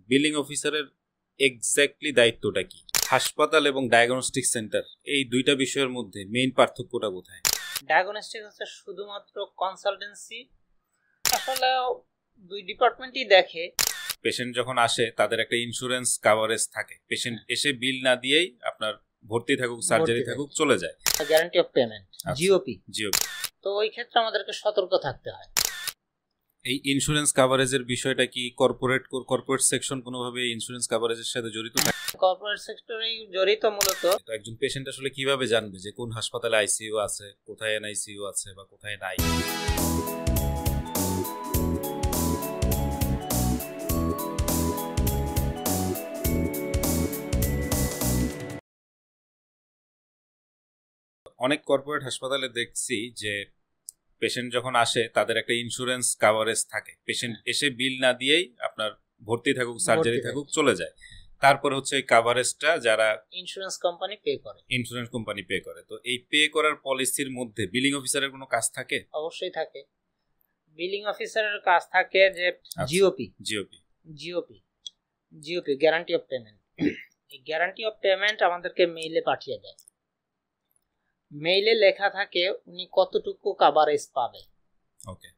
Billing অফিসারের exactly দায়িত্বটা কি? হাসপাতাল এবং ডায়াগনস্টিক সেন্টার এই দুইটা বিষয়ের মধ্যে মেইন পার্থক্যটা কোথায়? ডায়াগনস্টিক হচ্ছে শুধুমাত্র কনসালটেন্সি, আসলে দুই ডিপার্টমেন্টই দেখে। পেশেন্ট যখন আসে তাদের একটা ইন্স্যুরেন্স কাভারেজ থাকে, পেশেন্ট এসে বিল না দিয়েই আপনার ভর্তি থাকুক সার্জারি থাকুক চলে যায়, গ্যারান্টি অফ পেমেন্ট, জিওপি। তো ওই ক্ষেত্রে আমাদেরকে সতর্ক থাকতে হয়। এই ইন্স্যুরেন্স কাভারেজের বিষয়টা কি কর্পোরেট সেকশন কোনোভাবে ইন্স্যুরেন্স কাভারেজের সাথে জড়িত থাকে? কর্পোরেট সেক্টরেই জড়িত মূলত। তো একজন পেশেন্ট আসলে কিভাবে জানবে যে কোন হাসপাতালে আইসিইউ আছে, কোথায় এনআইসিইউ আছে বা কোথায় নাই? অনেক কর্পোরেট হাসপাতালে দেখছি যে পেশেন্ট যখন আসে তাদের একটা ইন্স্যুরেন্স কাভারেজ থাকে, পেশেন্ট এসে বিল না দিয়েই আপনার ভর্তি থাকুক সার্জারি থাকুক চলে যায়, তারপর হচ্ছে এই কাভারেজটা যারা ইন্স্যুরেন্স কোম্পানি পে করে। তো এই পে করার পলিসির মধ্যে বিলিং অফিসারের কোনো কাজ থাকে? অবশ্যই থাকে। বিলিং অফিসারের কাজ থাকে যে জিওপি গ্যারান্টি অফ পেমেন্ট। এই গ্যারান্টি অফ পেমেন্ট আমাদেরকে মেইলে পাঠিয়ে দেয়। মেইলে লেখা থাকে উনি কতটুকু কাভারেজ পাবে। ওকে।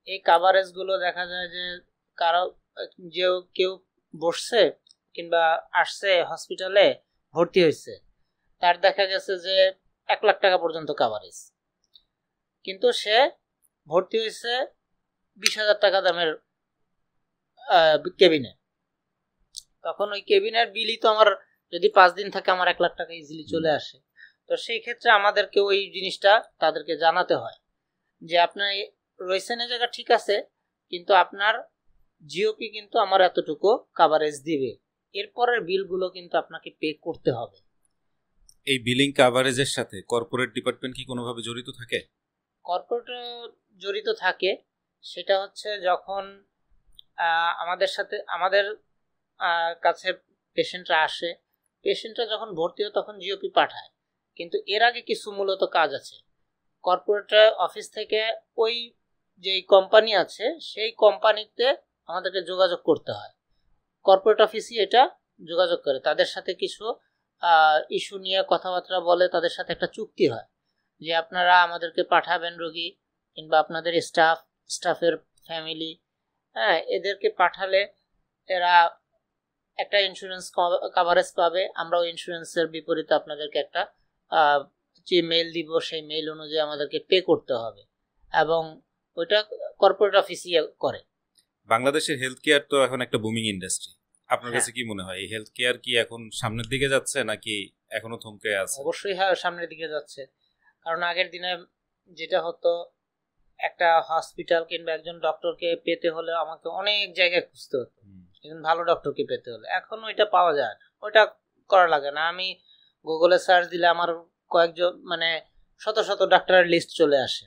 এই কাভারেজ গুলো দেখা যায় যে কারো কেউ বসছে কিংবা আসছে হসপিটালে ভর্তি হয়েছে, তার দেখা গেছে যে 1 লাখ টাকা পর্যন্ত কাভারেজ, কিন্তু সে ভর্তি হয়েছে 20,000 টাকা দামের কেবিনে। তখন ওই কেবিনের বিলই তো আমার যদি 5 দিন থাকে আমার 1 লাখ টাকা ইজিলি চলে আসে। তো সেই ক্ষেত্রে আমাদেরকে ওই জিনিসটা তাদেরকে জানাতে হয় যে আপনার রয়েছেন এই জায়গা ঠিক আছে, কিন্তু আপনার জিওপি কিন্তু আমার এতটুকু কাভারেজ দিবে, এরপরের বিলগুলো কিন্তু আপনাকে পে করতে হবে। এই বিলিং কাভারেজের সাথে কর্পোরেট ডিপার্টমেন্ট কি কোনোভাবে জড়িত থাকে? কর্পোরেট জড়িত থাকে। সেটা হচ্ছে যখন আমাদের কাছে পেশেন্টরা আসে, পেশেন্টরা যখন ভর্তি হয় তখন জিওপি পাঠায়, কিন্তু এর আগে কিছু মূলত কাজ আছে। কর্পোরেট অফিস থেকে ওই যে কোম্পানি আছে সেই কোম্পানিতে আমাদেরকে যোগাযোগ করতে হয়। কর্পোরেট অফিসই এটা যোগাযোগ করে, তাদের সাথে কিছু ইস্যু নিয়ে কথাবার্তা বলে, তাদের সাথে একটা চুক্তি হয় যে আপনারা আমাদেরকে পাঠাবেন রোগী কিংবা আপনাদের স্টাফের ফ্যামিলি, এদেরকে পাঠালে এরা একটা ইন্স্যুরেন্স কাভারেজ পাবে। আমরা ওই ইন্স্যুরেন্সের বিপরীতে আপনাদেরকে একটা যে মেইল দিব, সেই মেইল অনুযায়ী আমাদেরকে পে করতে হবে, এবং ওইটা কর্পোরেট অফিসই করে। বাংলাদেশের হেলথ কেয়ার তো এখন একটা বুমিং ইন্ডাস্ট্রি, আপনার কাছে কি মনে হয় এই হেলথ কেয়ার কি এখন সামনের দিকে যাচ্ছে নাকি এখনো থমকে আছে? অবশ্যই হ্যাঁ, সামনের দিকে যাচ্ছে। কারণ আগের দিনে যেটা হতো, একটা হসপিটাল কিংবা একজন ডক্টরকে পেতে হলে আমাকে অনেক জায়গায় খুঁজতে হতো একজন ভালো ডক্টরকে পেতে হলে। এখন ওইটা পাওয়া যায়, ওইটা করা লাগে না। আমি গুগলে সার্চ দিলে আমার কয়েকজন শত শত ডাক্তারের লিস্ট চলে আসে।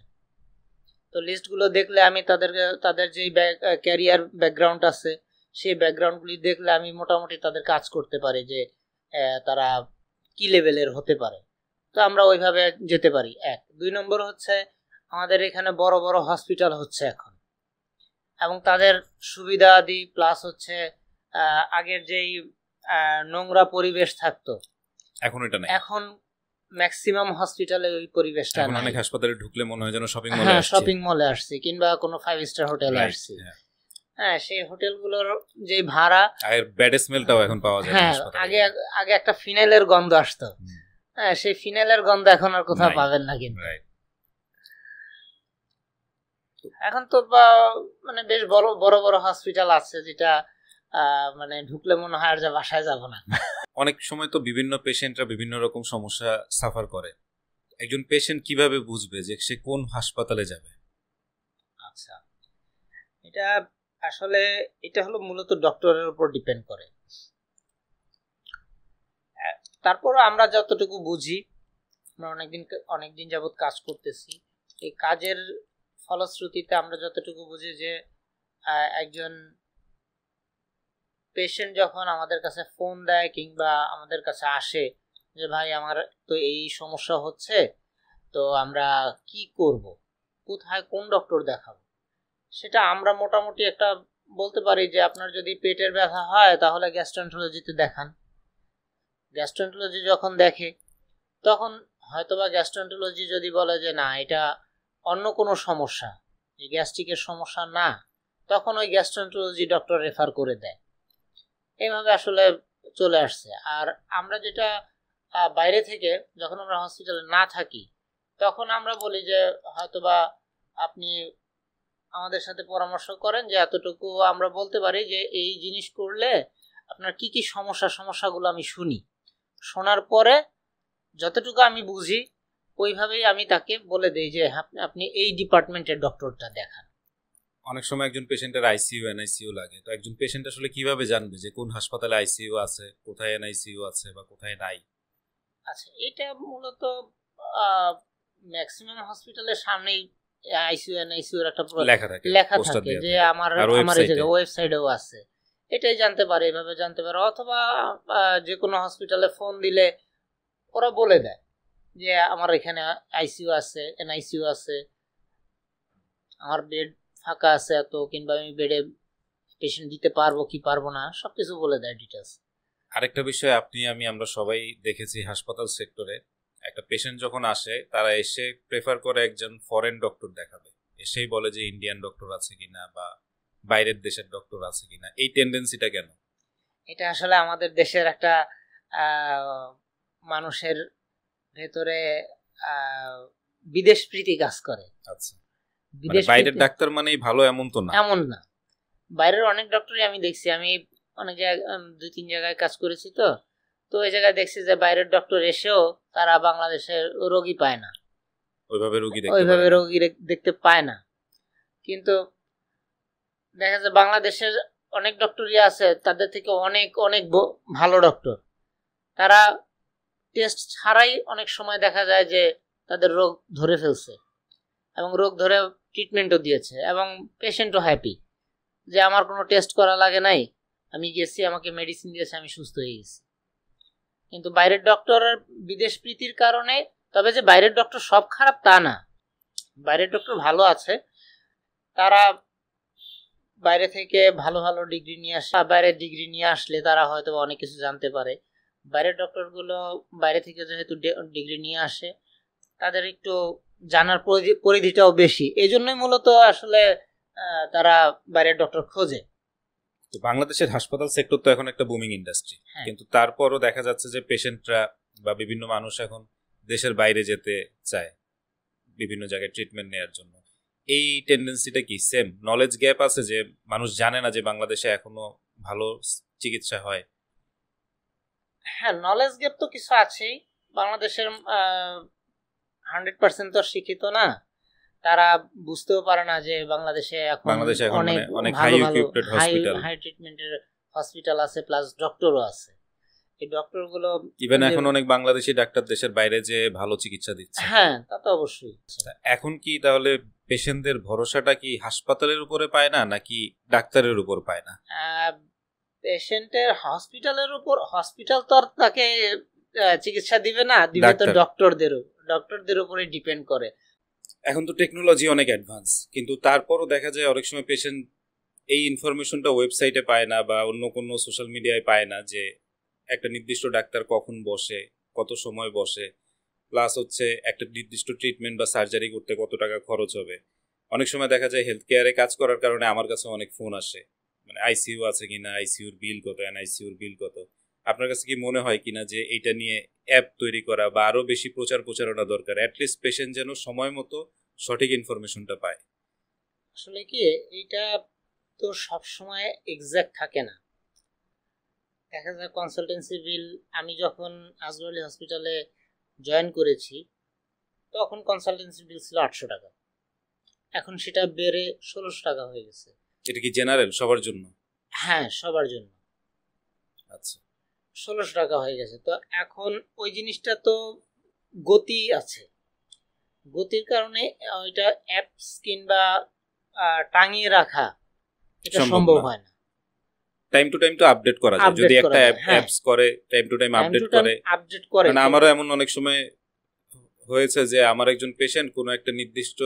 তো লিস্টগুলো দেখলে আমি তাদের যেই ক্যারিয়ার ব্যাকগ্রাউন্ড আছে সেই ব্যাকগ্রাউন্ডগুলি দেখলে আমি মোটামুটি তাদের কাজ করতে পারি যে তারা কি লেভেলের হতে পারে। তো আমরা ওইভাবে যেতে পারি। 2 নম্বর হচ্ছে আমাদের এখানে বড় বড় হসপিটাল হচ্ছে এখন, এবং তাদের সুবিধা আদি প্লাস হচ্ছে আগের যেই নোংরা পরিবেশ থাকতো এখন এটা নাই। এখন ম্যাক্সিমাম হসপিটালে ওই পরিবেশটা নাই। অনেক হাসপাতালে ঢুকলে মনে হয় যেন শপিং মলে আসছি কিংবা কোনো 5 স্টার হোটেলে আসছি। হ্যাঁ, সেই হোটেলগুলোর যে ভাড়া আর ব্যাড স্মেলটাও এখন পাওয়া যায়। হ্যাঁ, আগে একটা ফিনাইলের গন্ধ আসতো, হ্যাঁ, সেই ফিনাইলের গন্ধ এখন আর কোথাও পাবেন না। কিন্তু এখন তো বেশ বড় বড় হসপিটাল আছে যেটা ঢুকলে মনে হয় আর যা বাসায় যাব না। অনেক সময় তো বিভিন্ন পেশেন্টরা বিভিন্ন রকম সমস্যা সাফার করে, একজন পেশেন্ট কিভাবে বুঝবে যে সে কোন হাসপাতালে যাবে? আচ্ছা, এটা হলো মূলত ডক্টরের উপর ডিপেন্ড করে। তারপর আমরা যতটুকু বুঝি, আমরা অনেকদিন যাবত কাজ করতেছি, এই কাজের ফলশ্রুতিতে আমরা যতটুকু বুঝি যে একজন পেশেন্ট যখন আমাদের কাছে ফোন দেয় কিংবা আমাদের কাছে আসে যে ভাই আমার তো এই সমস্যা হচ্ছে, তো আমরা কি করব, কোথায় কোন ডক্টর দেখাবো, সেটা আমরা মোটামুটি একটা বলতে পারি যে আপনার যদি পেটের ব্যথা হয় তাহলে গ্যাস্ট্রোএন্টারোলজিতে দেখান। গ্যাস্ট্রোএন্টারোলজি যখন দেখে তখন হয়তোবা গ্যাস্ট্রোএন্টারোলজি যদি বলে যে না এটা অন্য কোনো সমস্যা, এই গ্যাস্ট্রিকের সমস্যা না, তখন ওই গ্যাস্ট্রোএন্টারোলজি ডক্টর রেফার করে দেয়। এইভাবে আসলে চলে আসছে। আর আমরা যেটা বাইরে থেকে যখন আমরা হসপিটালে না থাকি তখন আমরা বলি যে হয়তোবা আপনি আমাদের সাথে পরামর্শ করেন যে এতটুকু আমরা বলতে পারি যে এই জিনিস করলে আপনার কি কি সমস্যাগুলো আমি শুনি, শোনার পরে যতটুকু আমি বুঝি ওইভাবেই আমি তাকে বলে দেই যে আপনি এই ডিপার্টমেন্টের ডক্টরটা দেখান। অনেক সময় একজন পেশেন্টের আইসিইউ এনআইসিইউ লাগে, তো একজন পেশেন্ট আসলে কিভাবে জানবে যে কোন হাসপাতালে আইসিইউ আছে, কোথায় এনআইসিইউ আছে বা কোথায় নাই? আচ্ছা, এটা মূলত ম্যাক্সিমাম হসপিটালের সামনেই আইসিইউ এনআইসিইউ এর একটা লেখা থাকে যে আমার এই জায়গায় ওয়েবসাইটেও আছে। এটাই জানতে পারে, এভাবে জানতে পারে। অথবা যে কোনো হসপিটালে ফোন দিলে ওরা বলে দেয় যে আমার এখানে আইসিইউ আছে, এনআইসিইউ আছে, আমার বেড ফাঁকা আছে এত, কিংবা আমি বেডে পেশেন্ট দিতে পারবো কি পারবো না সবকিছু বলে দেয় ডিটেলস। আরেকটা বিষয় আমরা সবাই দেখেছি হাসপাতাল সেক্টরে, একটা পেশেন্ট যখন আসে তারা এসে প্রেফার করে একজন ফরেন ডক্টর দেখাবে, এসেই বলে যে ইন্ডিয়ান ডক্টর আছে কিনা বা বাইরের দেশের ডক্টর আছে কিনা। এই টেন্ডেন্সিটা কেন? এটা আসলে আমাদের দেশের একটা মানুষের ভেতরে বিদেশ প্রীতি কাজ করে। আচ্ছা, বাইরের ডাক্তার মানেই ভালো এমন তো না। এমন না, বাইরের অনেক ডক্টরই আমি দেখছি, আমি অনেক জায়গায় 2-3 জায়গায় কাজ করেছি, তো ওই জায়গায় দেখছি যে বাইরের ডক্টর এসেও তারা বাংলাদেশের রোগী পায় না, ওইভাবে রোগী দেখতে পায় না। কিন্তু দেখা যায় বাংলাদেশের অনেক ডক্টরই আছে, তাদের থেকে অনেক অনেক ভালো ডক্টর, তারা টেস্ট ছাড়াই অনেক সময় দেখা যায় যে তাদের রোগ ধরে ফেলছে এবং রোগ ধরে ট্রিটমেন্টও দিয়েছে এবং পেশেন্টও হ্যাপি যে আমার কোনো টেস্ট করা লাগে নাই, আমি গেছি, আমাকে মেডিসিন দিয়েছে, আমি সুস্থ হয়ে গেছি। কিন্তু বাইরের ডক্টরের বিদেশ প্রীতির কারণে, তবে যে বাইরের ডক্টর সব খারাপ তা না, বাইরের ডক্টর ভালো আছে, তারা বাইরে থেকে ভালো ভালো ডিগ্রি নিয়ে আসে, বাইরের ডিগ্রি নিয়ে আসলে তারা হয়তো অনেক কিছু জানতে পারে। বাইরের ডক্টরগুলো বাইরে থেকে যেহেতু ডিগ্রি নিয়ে আসে তাদের একটু জানার পরিধিটাও বেশি, এই জন্যই মূলত আসলে তারা বাইরের ডক্টর খোঁজে। তো বাংলাদেশের হাসপাতাল সেক্টর তো এখন একটা বুমিং ইন্ডাস্ট্রি, কিন্তু তারপরও দেখা যাচ্ছে যে পেশেন্টরা বা বিভিন্ন মানুষ এখন দেশের বাইরে যেতে চায় বিভিন্ন জায়গায় ট্রিটমেন্ট নেওয়ার জন্য। এই টেন্ডেন্সিটা কি সেম? নলেজ গ্যাপ আছে যে মানুষ জানে না যে বাংলাদেশে এখনো ভালো চিকিৎসা হয়? হ্যাঁ, নলেজ গ্যাপ তো কিছু আছেই। বাংলাদেশের 100% তো শিক্ষিত না, তারা বুঝতেও পারে না যে বাংলাদেশে এখন অনেক হাই ট্রিটমেন্টের হসপিটাল আছে, প্লাস ডক্টরও আছে। এই ডক্টরগুলো ইভেন এখন অনেক বাংলাদেশি ডাক্তার দেশের বাইরে যে ভালো চিকিৎসা দিচ্ছে। হ্যাঁ, তা তো অবশ্যই। এখন কি তাহলে পেশেন্টদের ভরসাটা কি হাসপাতালের উপরে পায় না নাকি ডাক্তারের উপর পায় না? পেশেন্টের হসপিটালের উপর, হসপিটাল তো আর তাকে চিকিৎসা দিবে না, দিবে তো ডক্টরদের উপরে ডিপেন্ড করে। এখন তো টেকনোলজি অনেক অ্যাডভান্স, কিন্তু তারপরও দেখা যায় অনেক সময় পেশেন্ট এই ইনফরমেশনটা ওয়েবসাইটে পায় না বা অন্য কোনো সোশ্যাল মিডিয়ায় পায় না যে একটা নির্দিষ্ট ডাক্তার কখন বসে, কত সময় বসে, প্লাস হচ্ছে একটা নির্দিষ্ট ট্রিটমেন্ট বা সার্জারি করতে কত টাকা খরচ হবে। অনেক সময় দেখা যায় হেলথ কেয়ারে কাজ করার কারণে আমার কাছে অনেক ফোন আসে, মানে আইসিইউ আছে কিনা, আইসিইউর বিল কত, এনআইসিইউর বিল কত। আপনার কাছে কি মনে হয় কিনা যে এইটা নিয়ে অ্যাপ তৈরি করা বা আরো বেশি প্রচারণা দরকার, অ্যাটলিস্ট পেশেন্ট যেন সময় মতো সঠিক ইনফরমেশনটা পায়? আসলে কি, এইটা তো সব সময় এক্সাক্ট থাকে না। দেখা যায় কনসালটেন্সি বিল, আমি যখন আজরাইল হসপিটালে জয়েন করেছি তখন কনসালটেন্সি বিল ছিল 800 টাকা, এখন সেটা বেড়ে 1600 টাকা হয়ে গেছে। এটা কি জেনারেল সবার জন্য? হ্যাঁ, সবার জন্য। আচ্ছা, 1600 টাকা হয়ে গেছে। তো এখন ওই জিনিসটা তো গতি আছে, গতির কারণে ওইটা অ্যাপস কিংবা টাঙিয়ে রাখা এটা সম্ভব হয় না। টাইম টু টাইম তো আপডেট করা যায়, যদি একটা অ্যাপস করে টাইম টু টাইম আপডেট করে। মানে আমারও এমন অনেক সময় হয়েছে যে আমার একজন পেশেন্ট কোনো একটা নির্দিষ্ট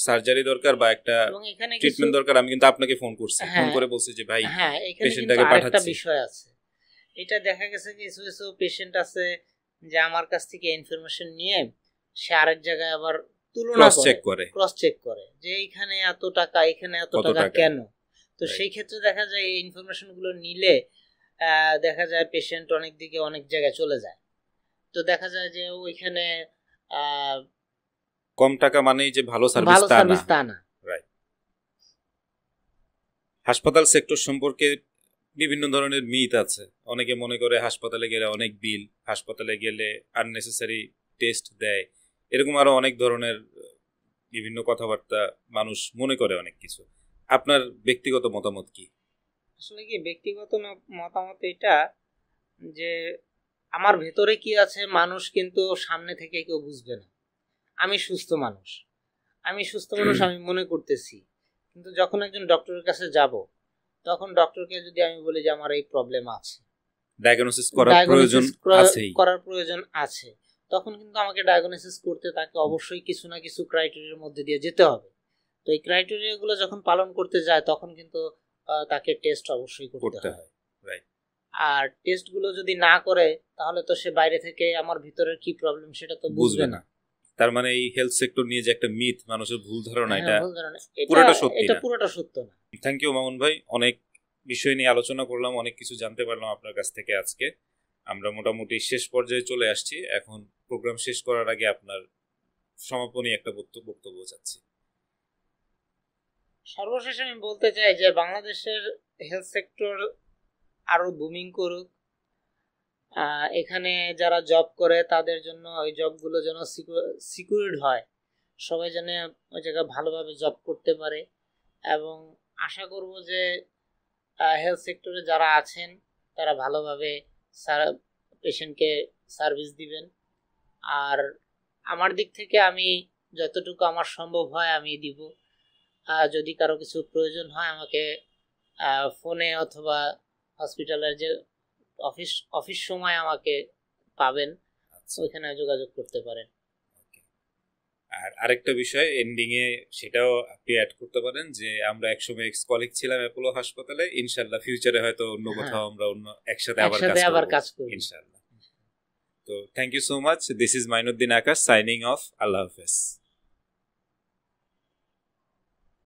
সার্জারি দরকার বা একটা এবং এখানে ট্রিটমেন্ট দরকার, আমি কিন্তু আপনাকে ফোন করছি, ফোন করে বলছি যে ভাই হ্যাঁ এখানে কিন্তু পেশেন্টটাকে আরেকটা পাঠাচ্ছি। বিষয় আছে, এটা দেখা গেছে কিছু কিছু পেশেন্ট আছে যে আমার কাছ থেকে ইনফরমেশন নিয়ে সে আরেক জায়গায় আবার তুলনা ক্রস চেক করে যে এইখানে এত টাকা এখানে এত টাকা কেন। তো সেই ক্ষেত্রে দেখা যায় এই ইনফরমেশন গুলো নিলে দেখা যায় পেশেন্ট অনেক দিকে অনেক জায়গায় চলে যায়। তো দেখা যায় যে ওইখানে কম টাকা মানেই যে ভালো সার্ভিস তা না। রাইট। হাসপাতাল সেক্টর সম্পর্কে বিভিন্ন ধরনের মিথ আছে। অনেকে মনে করে হাসপাতালে গেলে অনেক বিল, হাসপাতালে গেলে আননেসেসারি টেস্ট দেয়, এরকম আরো অনেক ধরনের বিভিন্ন কথাবার্তা মানুষ মনে করে অনেক কিছু। আপনার ব্যক্তিগত মতামত কি? আসলে কি ব্যক্তিগত মতামত এটা যে আমার ভেতরে কি আছে মানুষ কিন্তু সামনে থেকে কেউ বুঝবে না। আমি সুস্থ মানুষ আমি মনে করতেছি, কিন্তু যখন একজন ডক্টরের কাছে যাব তখন ডক্টরকে যদি আমি বলি যে আমার এই প্রবলেম আছে, ডায়াগনোসিস করার প্রয়োজন আছে, তখন কিন্তু আমাকে ডায়াগনোসিস করতে তাকে অবশ্যই কিছু না কিছু ক্রাইটেরিয়ার মধ্যে দিয়ে যেতে হবে। তো এই ক্রাইটেরিয়াগুলো যখন পালন করতে যায় তখন কিন্তু তাকে টেস্ট অবশ্যই করতে হয়। আর টেস্টগুলো যদি না করে তাহলে তো সে বাইরে থেকে আমার ভিতরের কি প্রবলেম সেটা তো বুঝবে না। তার মানে এই হেলথ সেক্টর নিয়ে যে একটা মিথ, মানুষের ভুল ধারণা, এটা পুরোটা সত্য না। থ্যাংক ইউ মামুন ভাই, অনেক বিষয় নিয়ে আলোচনা করলাম, অনেক কিছু জানতে পারলাম আপনার কাছ থেকে আজকে। আমরা মোটামুটি শেষ পর্যায়ে চলে আসছি। এখন প্রোগ্রাম শেষ করার আগে আপনার সমাপনী একটা বক্তব্য চাচ্ছি। সর্বশেষ আমি বলতে চাই যে বাংলাদেশের হেলথ সেক্টর আরো বুমিং করুক। এখানে যারা জব করে তাদের জন্য ওই জবগুলো যেন সিকিউরড হয়, সবাই যেন ওই জায়গায় ভালোভাবে জব করতে পারে। এবং আশা করব যে হেলথ সেক্টরে যারা আছেন তারা ভালোভাবে পেশেন্টকে সার্ভিস দিবেন। আর আমার দিক থেকে আমি যতটুকু আমার সম্ভব হয় আমি দিব। যদি কারো কিছু প্রয়োজন হয় আমাকে ফোনে অথবা হসপিটালের যে অফিস সময় আমাকে পাবেন, ওইখানে যোগাযোগ করতে পারেন। আর আরেকটা বিষয় এন্ডিং এ সেটাও আপনি অ্যাড করতে পারেন যে আমরা একসময় এক্স কলিগ ছিলাম অ্যাপোলো হাসপাতালে, ইনশাআল্লাহ ফিউচারে হয়তো অন্য কোথাও আমরা অন্য একসাথে আবার কাজ করব ইনশাআল্লাহ। তো thank you so much. This is Mainuddin Akash signing off. আল্লাহ হাফেজ।